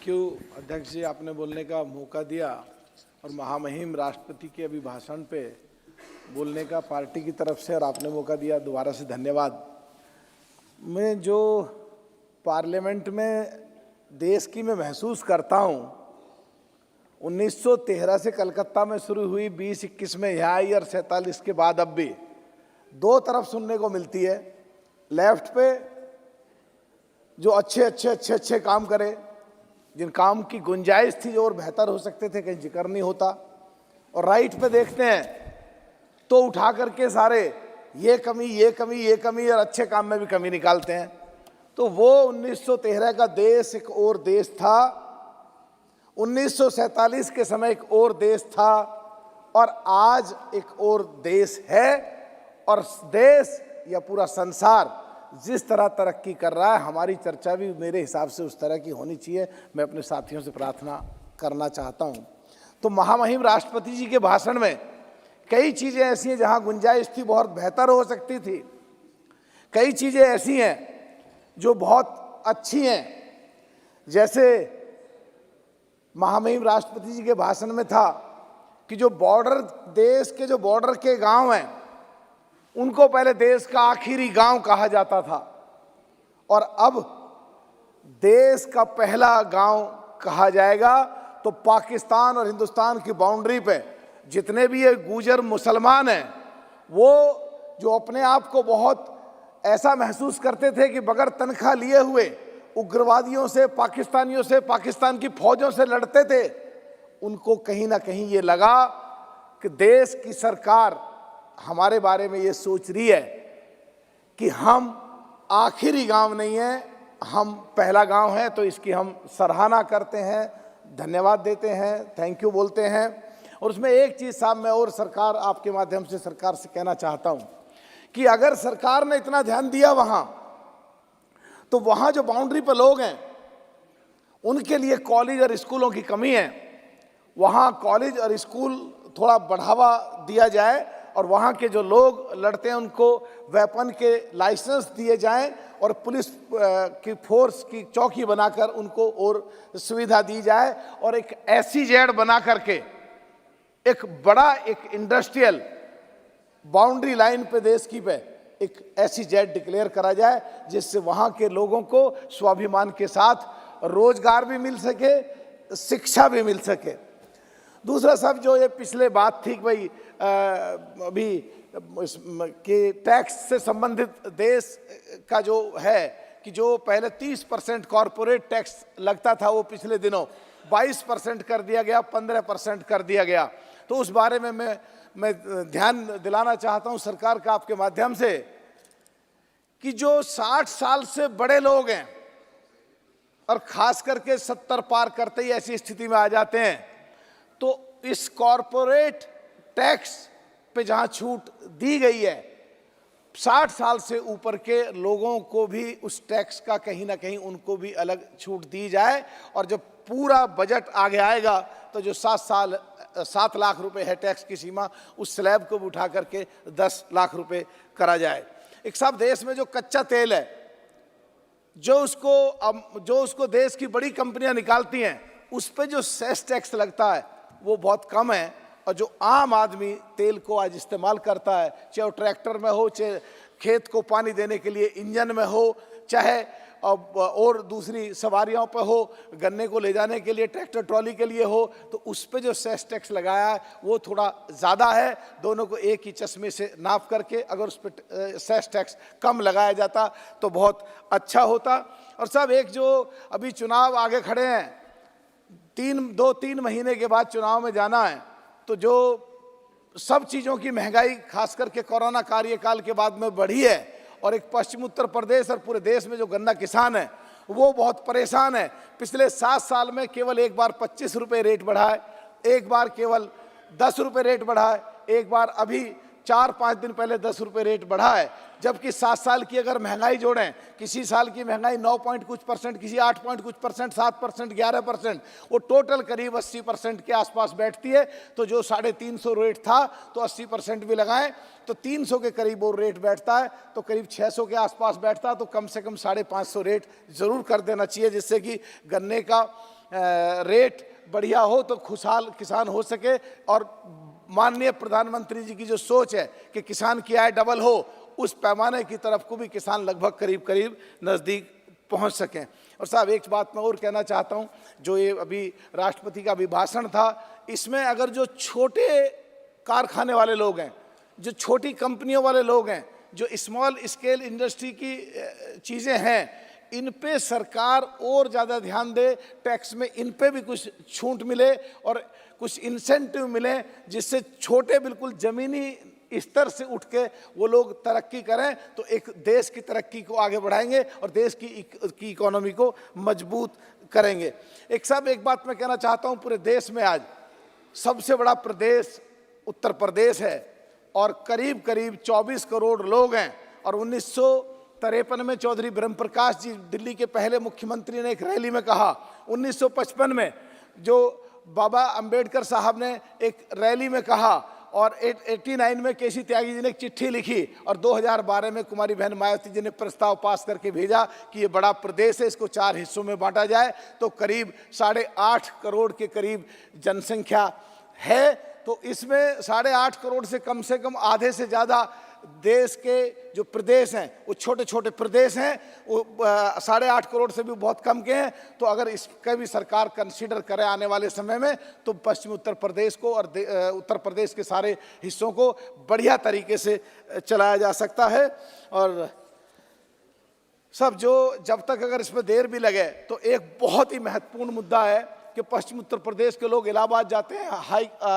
Thank you अध्यक्ष जी, आपने बोलने का मौका दिया और महामहिम राष्ट्रपति के अभिभाषण पे बोलने का पार्टी की तरफ से और आपने मौका दिया, दोबारा से धन्यवाद। मैं जो पार्लियामेंट में देश की मैं महसूस करता हूँ, 1913 से कलकत्ता में शुरू हुई, 20-21 में यहाँ आई और 47 के बाद अब भी दो तरफ सुनने को मिलती है। लेफ्ट पे जो अच्छे काम करे, जिन काम की गुंजाइश थी जो और बेहतर हो सकते थे, कहीं जिक्र नहीं होता। और राइट पे देखते हैं तो उठा करके सारे ये कमी और अच्छे काम में भी कमी निकालते हैं। तो वो 1913 का देश एक और देश था, 1947 के समय एक और देश था और आज एक और देश है। और देश या पूरा संसार जिस तरह तरक्की कर रहा है, हमारी चर्चा भी मेरे हिसाब से उस तरह की होनी चाहिए। मैं अपने साथियों से प्रार्थना करना चाहता हूं। तो महामहिम राष्ट्रपति जी के भाषण में कई चीज़ें ऐसी हैं जहां गुंजाइश थी, बहुत बेहतर हो सकती थी। कई चीज़ें ऐसी हैं जो बहुत अच्छी हैं, जैसे महामहिम राष्ट्रपति जी के भाषण में था कि जो बॉर्डर, देश के जो बॉर्डर के गांव हैं उनको पहले देश का आखिरी गांव कहा जाता था और अब देश का पहला गांव कहा जाएगा। तो पाकिस्तान और हिंदुस्तान की बाउंड्री पे जितने भी ये गुजर मुसलमान हैं, वो जो अपने आप को बहुत ऐसा महसूस करते थे कि बगैर तनख्वाह लिए हुए उग्रवादियों से, पाकिस्तानियों से, पाकिस्तान की फौजों से लड़ते थे, उनको कहीं ना कहीं ये लगा कि देश की सरकार हमारे बारे में ये सोच रही है कि हम आखिरी गांव नहीं है, हम पहला गांव है। तो इसकी हम सराहना करते हैं, धन्यवाद देते हैं, थैंक यू बोलते हैं। और उसमें एक चीज़ साहब मैं और सरकार, आपके माध्यम से सरकार से कहना चाहता हूं कि अगर सरकार ने इतना ध्यान दिया वहां, तो वहां जो बाउंड्री पर लोग हैं उनके लिए कॉलेज और स्कूलों की कमी है। वहां कॉलेज और स्कूल थोड़ा बढ़ावा दिया जाए और वहाँ के जो लोग लड़ते हैं उनको वेपन के लाइसेंस दिए जाएं और पुलिस की फोर्स की चौकी बनाकर उनको और सुविधा दी जाए और एक SEZ बना करके एक बड़ा एक इंडस्ट्रियल बाउंड्री लाइन पे देश की पे एक SEZ डिक्लेयर करा जाए, जिससे वहाँ के लोगों को स्वाभिमान के साथ रोजगार भी मिल सके, शिक्षा भी मिल सके। दूसरा सब जो ये पिछले बात थी भाई अभी कि टैक्स से संबंधित देश का जो है कि जो पहले 30% कॉरपोरेट टैक्स लगता था, वो पिछले दिनों 22% कर दिया गया, 15% कर दिया गया। तो उस बारे में मैं ध्यान दिलाना चाहता हूं सरकार का आपके माध्यम से कि जो 60 साल से बड़े लोग हैं और खास करके 70 पार करते ही ऐसी स्थिति में आ जाते हैं, तो इस कॉरपोरेट टैक्स पे जहां छूट दी गई है, 60 साल से ऊपर के लोगों को भी उस टैक्स का कहीं ना कहीं उनको भी अलग छूट दी जाए। और जब पूरा बजट आगे आएगा तो जो 7 लाख रुपए है टैक्स की सीमा, उस स्लैब को भी उठा करके 10 लाख रुपए करा जाए। एक साहब देश में जो कच्चा तेल है, जो उसको देश की बड़ी कंपनियां निकालती हैं, उस पर जो सेस टैक्स लगता है वो बहुत कम है। और जो आम आदमी तेल को आज इस्तेमाल करता है, चाहे वो ट्रैक्टर में हो, चाहे खेत को पानी देने के लिए इंजन में हो, चाहे और दूसरी सवारियों पर हो, गन्ने को ले जाने के लिए ट्रैक्टर ट्रॉली के लिए हो, तो उस पर जो सेस टैक्स लगाया है वो थोड़ा ज़्यादा है। दोनों को एक ही चश्मे से नाप करके अगर उस पर सेस टैक्स कम लगाया जाता तो बहुत अच्छा होता। और साहब एक जो अभी चुनाव आगे खड़े हैं, 2-3 महीने के बाद चुनाव में जाना है, तो जो सब चीज़ों की महंगाई खास करके कोरोना कार्यकाल के बाद में बढ़ी है और एक पश्चिम उत्तर प्रदेश और पूरे देश में जो गन्ना किसान है वो बहुत परेशान है। पिछले 7 साल में केवल एक बार 25 रुपये रेट बढ़ा है, एक बार केवल 10 रुपये रेट बढ़ा है, एक बार अभी 4-5 दिन पहले 10 रुपये रेट बढ़ा है। जबकि 7 साल की अगर महंगाई जोड़ें, किसी साल की महंगाई 9 पॉइंट कुछ परसेंट, किसी 8 पॉइंट कुछ परसेंट, 7%, 11%, वो टोटल करीब 80% के आसपास बैठती है। तो जो 350 रेट था तो 80% भी लगाएं तो 300 के करीब वो रेट बैठता है, तो करीब 600 के आसपास बैठता है। तो कम से कम 550 रेट ज़रूर कर देना चाहिए, जिससे कि गन्ने का रेट बढ़िया हो तो खुशहाल किसान हो सके। और माननीय प्रधानमंत्री जी की जो सोच है कि किसान की आय डबल हो, उस पैमाने की तरफ को भी किसान लगभग करीब करीब नज़दीक पहुंच सकें। और साहब एक बात मैं और कहना चाहता हूं, जो ये अभी राष्ट्रपति का अभिभाषण था, इसमें अगर जो छोटे कारखाने वाले लोग हैं, जो छोटी कंपनियों वाले लोग हैं, जो स्मॉल स्केल इंडस्ट्री की चीज़ें हैं, इन पे सरकार और ज़्यादा ध्यान दे, टैक्स में इन पे भी कुछ छूट मिले और कुछ इंसेंटिव मिले, जिससे छोटे बिल्कुल ज़मीनी स्तर से उठ के वो लोग तरक्की करें, तो एक देश की तरक्की को आगे बढ़ाएंगे और देश की इकोनॉमी को मजबूत करेंगे। एक बात मैं कहना चाहता हूँ, पूरे देश में आज सबसे बड़ा प्रदेश उत्तर प्रदेश है और करीब करीब 24 करोड़ लोग हैं। और 1953 में चौधरी ब्रह्मप्रकाश जी, दिल्ली के पहले मुख्यमंत्री, ने एक रैली में कहा, 1955 में जो बाबा अंबेडकर साहब ने एक रैली में कहा, और 89 में केसी त्यागी जी ने एक चिट्ठी लिखी, और 2012 में कुमारी बहन मायावती जी ने प्रस्ताव पास करके भेजा कि ये बड़ा प्रदेश है, इसको 4 हिस्सों में बांटा जाए, तो करीब 8.5 करोड़ के करीब जनसंख्या है। तो इसमें 8.5 करोड़ से कम आधे से ज़्यादा देश के जो प्रदेश हैं वो छोटे छोटे प्रदेश हैं, वो 8.5 करोड़ से भी बहुत कम के हैं। तो अगर इसका भी सरकार कंसीडर करे आने वाले समय में, तो पश्चिमी उत्तर प्रदेश को और उत्तर प्रदेश के सारे हिस्सों को बढ़िया तरीके से चलाया जा सकता है। और सब जब तक अगर इसमें देर भी लगे, तो एक बहुत ही महत्वपूर्ण मुद्दा है कि पश्चिम उत्तर प्रदेश के लोग इलाहाबाद जाते हैं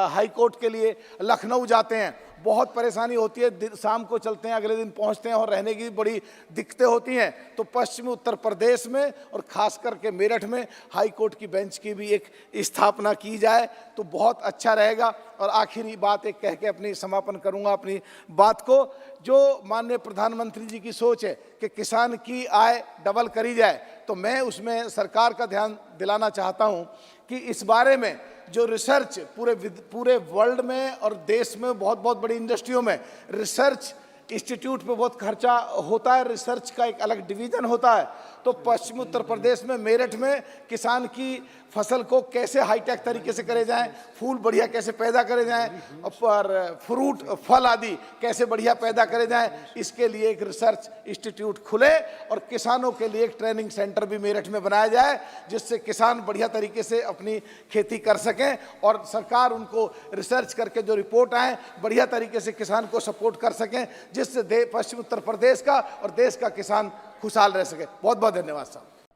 हाई कोर्ट के लिए, लखनऊ जाते हैं, बहुत परेशानी होती है, शाम को चलते हैं, अगले दिन पहुंचते हैं और रहने की बड़ी दिक्कतें होती हैं। तो पश्चिमी उत्तर प्रदेश में और ख़ास करके मेरठ में हाई कोर्ट की बेंच की भी एक स्थापना की जाए तो बहुत अच्छा रहेगा। और आखिरी बात एक कह के अपनी समापन करूंगा अपनी बात को, जो माननीय प्रधानमंत्री जी की सोच है कि किसान की आय डबल करी जाए, तो मैं उसमें सरकार का ध्यान दिलाना चाहता हूं कि इस बारे में जो रिसर्च पूरे वर्ल्ड में और देश में बहुत बड़ी इंडस्ट्रियों में रिसर्च इंस्टीट्यूट पे बहुत खर्चा होता है, रिसर्च का एक अलग डिवीज़न होता है। तो पश्चिमी उत्तर प्रदेश में मेरठ में किसान की फसल को कैसे हाईटेक तरीके से करे जाएं, फूल बढ़िया कैसे पैदा करे जाएं, और फ्रूट फल आदि कैसे बढ़िया पैदा करे जाएं, इसके लिए एक रिसर्च इंस्टीट्यूट खुले और किसानों के लिए एक ट्रेनिंग सेंटर भी मेरठ में बनाया जाए, जिससे किसान बढ़िया तरीके से अपनी खेती कर सकें और सरकार उनको रिसर्च करके जो रिपोर्ट आए बढ़िया तरीके से किसान को सपोर्ट कर सकें, जिससे पश्चिम उत्तर प्रदेश का और देश का किसान खुशहाल रह सके। बहुत बहुत धन्यवाद साहब।